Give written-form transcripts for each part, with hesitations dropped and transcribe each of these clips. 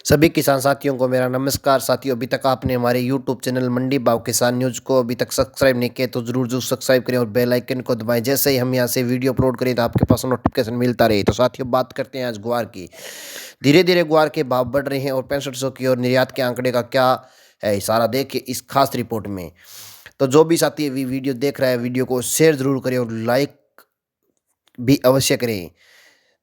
सभी किसान साथियों को मेरा नमस्कार। साथियों, अभी तक आपने हमारे YouTube चैनल मंडी भाव किसान न्यूज़ को अभी तक सब्सक्राइब नहीं किया तो ज़रूर सब्सक्राइब करें और बेल आइकन को दबाएं। जैसे ही हम यहाँ से वीडियो अपलोड करें तो आपके पास नोटिफिकेशन मिलता रहे। तो साथियों, बात करते हैं आज ग्वार की। धीरे धीरे ग्वार के भाव बढ़ रहे हैं और 6500 की और निर्यात के आंकड़े का क्या है इशारा देखिए इस खास रिपोर्ट में। तो जो भी साथी अभी वीडियो देख रहा है, वीडियो को शेयर जरूर करें और लाइक भी अवश्य करें,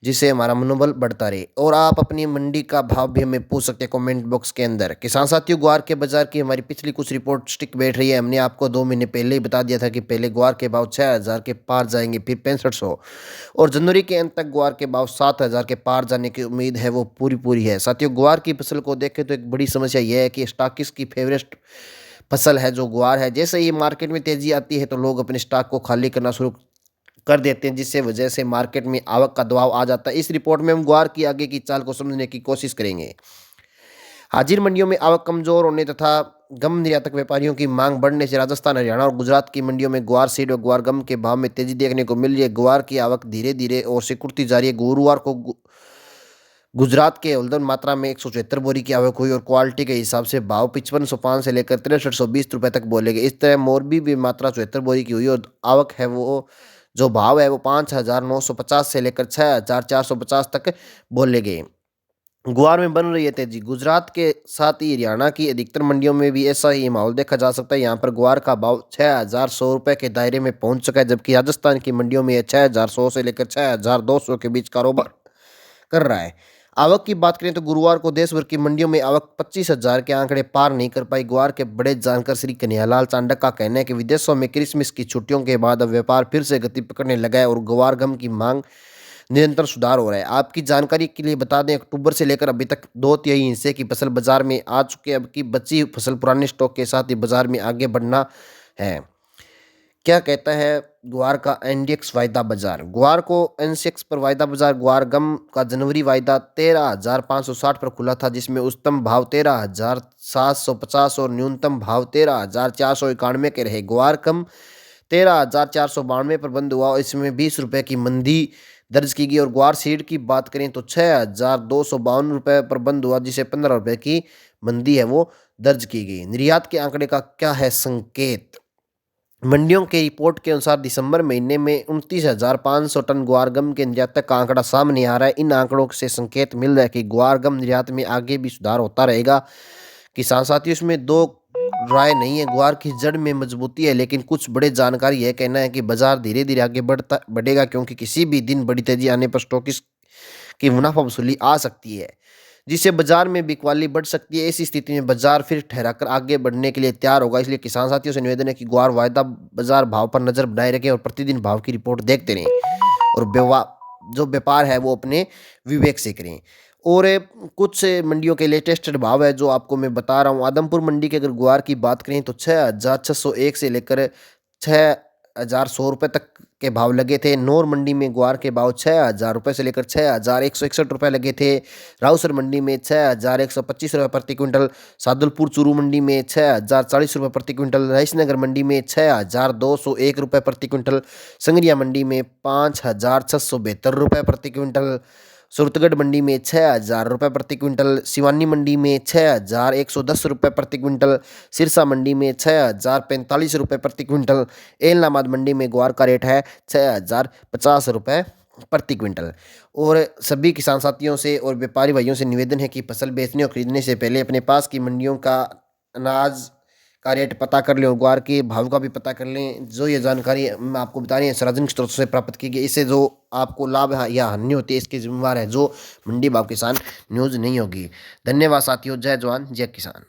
जिससे हमारा मनोबल बढ़ता रहे। और आप अपनी मंडी का भाव भी हमें पूछ सकते हैं कमेंट बॉक्स के अंदर। किसान साथियों, ग्वार के बाजार की हमारी पिछली कुछ रिपोर्ट स्टिक बैठ रही है। हमने आपको 2 महीने पहले ही बता दिया था कि पहले ग्वार के भाव 6000 के पार जाएंगे, फिर 6500, और जनवरी के अंत तक ग्वार के भाव 7000 के पार जाने की उम्मीद है, वो पूरी है। साथियों, ग्वार की फसल को देखें तो एक बड़ी समस्या यह है कि स्टॉकिस्ट की फेवरेट फसल है जो ग्वार है। जैसे ही मार्केट में तेजी आती है तो लोग अपने स्टॉक को खाली करना शुरू कर देते हैं, जिससे वजह से मार्केट में आवक का दबाव आ जाता है। इस रिपोर्ट में हम ग्वार की आगे की चाल को समझने की कोशिश करेंगे। हाजिर मंडियों में आवक कमजोर होने तथा गम निर्यातक व्यापारियों की मांग बढ़ने से राजस्थान, हरियाणा और गुजरात की मंडियों में ग्वार सीड और ग्वार गम के भाव में तेजी देखने को मिल रही है। ग्वार की आवक धीरे धीरे और सिकुड़ती जा रही है। गुरुवार को गुजरात के हल्द्वानी मात्रा में 176 बोरी की आवक हुई और क्वालिटी के हिसाब से भाव 5505 से लेकर 6320 रुपए तक बोले गए। इस तरह मोरबी भी मात्रा 74 बोरी की हुई और आवक है वो जो भाव है वो 5950 से लेकर 6450 तक बोले गए। ग्वार में बन रही है तेजी। गुजरात के साथ ही हरियाणा की अधिकतर मंडियों में भी ऐसा ही माहौल देखा जा सकता है। यहाँ पर ग्वार का भाव 6100 रुपये के दायरे में पहुंच चुका है, जबकि राजस्थान की मंडियों में 6100 से लेकर 6200 के बीच कारोबार कर रहा है। आवक की बात करें तो गुरुवार को देश भर की मंडियों में आवक 25,000 के आंकड़े पार नहीं कर पाई। ग्वार के बड़े जानकार श्री कन्हैयालाल चांडक का कहना है कि विदेशों में क्रिसमस की छुट्टियों के बाद अब व्यापार फिर से गति पकड़ने लगा है और ग्वार गम की मांग निरंतर सुधार हो रहा है। आपकी जानकारी के लिए बता दें, अक्टूबर से लेकर अभी तक 2/3 हिस्से की फसल बाजार में आ चुके। अब की बची फसल पुराने स्टॉक के साथ ही बाजार में आगे बढ़ना है। क्या कहता है ग्वार का एनडीएक्स वायदा बाजार? ग्वार को एनसेक्स पर वायदा बाजार ग्वार गम का जनवरी वायदा 13,560 पर खुला था, जिसमें उच्चतम भाव 13,750 और न्यूनतम भाव 13,491 के रहे। ग्वार कम 13,492 पर बंद हुआ और इसमें 20 रुपये की मंदी दर्ज की गई। और ग्वार सीड की बात करें तो 6,252 रुपये पर बंद हुआ, जिसे 15 रुपये की मंदी है वो दर्ज की गई। निर्यात के आंकड़े का क्या है संकेत? मंडियों के रिपोर्ट के अनुसार दिसंबर महीने में 29,500 टन ग्वार गम के निर्यात का आंकड़ा सामने आ रहा है। इन आंकड़ों से संकेत मिल रहा है कि ग्वार गम निर्यात में आगे भी सुधार होता रहेगा। किसान साथियों, इसमें दो राय नहीं है। ग्वार की जड़ में मजबूती है, लेकिन कुछ बड़े जानकारी यह कहना है कि बाजार धीरे धीरे आगे बढ़ेगा, क्योंकि किसी भी दिन बड़ी तेजी आने पर स्टॉकिस्ट की मुनाफा वसूली आ सकती है, जिससे बाजार में बिकवाली बढ़ सकती है। ऐसी स्थिति में बाजार फिर ठहराकर आगे बढ़ने के लिए तैयार होगा। इसलिए किसान साथियों से निवेदन है कि ग्वार वायदा बाजार भाव पर नजर बनाए रखें और प्रतिदिन भाव की रिपोर्ट देखते रहें और जो व्यापार है वो अपने विवेक से करें। और कुछ मंडियों के लेटेस्ट भाव है जो आपको मैं बता रहा हूँ। आदमपुर मंडी के अगर ग्वार की बात करें तो 6,601 से लेकर 6,100 रुपये तक के भाव लगे थे। नौर मंडी में ग्वार के भाव 6,000 रुपये से लेकर 6,161 रुपये लगे थे। राउसर मंडी में 6,125 रुपये प्रति क्विंटल। सादुलपुर चूरू मंडी में 6,040 रुपये प्रति क्विंटल। रईसनगर मंडी में 6,201 रुपये प्रति क्विंटल। संगरिया मंडी में 5,672 रुपये प्रति क्विंटल। सूरतगढ़ मंडी में 6,000 रुपये प्रति क्विंटल। सिवानी मंडी में 6,110 रुपये प्रति क्विंटल। सिरसा मंडी में 6,045 रुपये प्रति क्विंटल। एलनाबाद मंडी में ग्वार का रेट है 6,050 रुपये प्रति क्विंटल। और सभी किसान साथियों से और व्यापारी भाइयों से निवेदन है कि फसल बेचने और खरीदने से पहले अपने पास की मंडियों का अनाज का रेट पता कर लें और ग्वार के भाव का भी पता कर लें। जो ये जानकारी मैं आपको बता रही है सार्वजनिक स्रोत से प्राप्त की गई। इससे जो आपको लाभ या हानि होती है इसकी जिम्मेवार है जो मंडी भाव किसान न्यूज़ नहीं होगी। धन्यवाद साथियों। जय जवान जय किसान।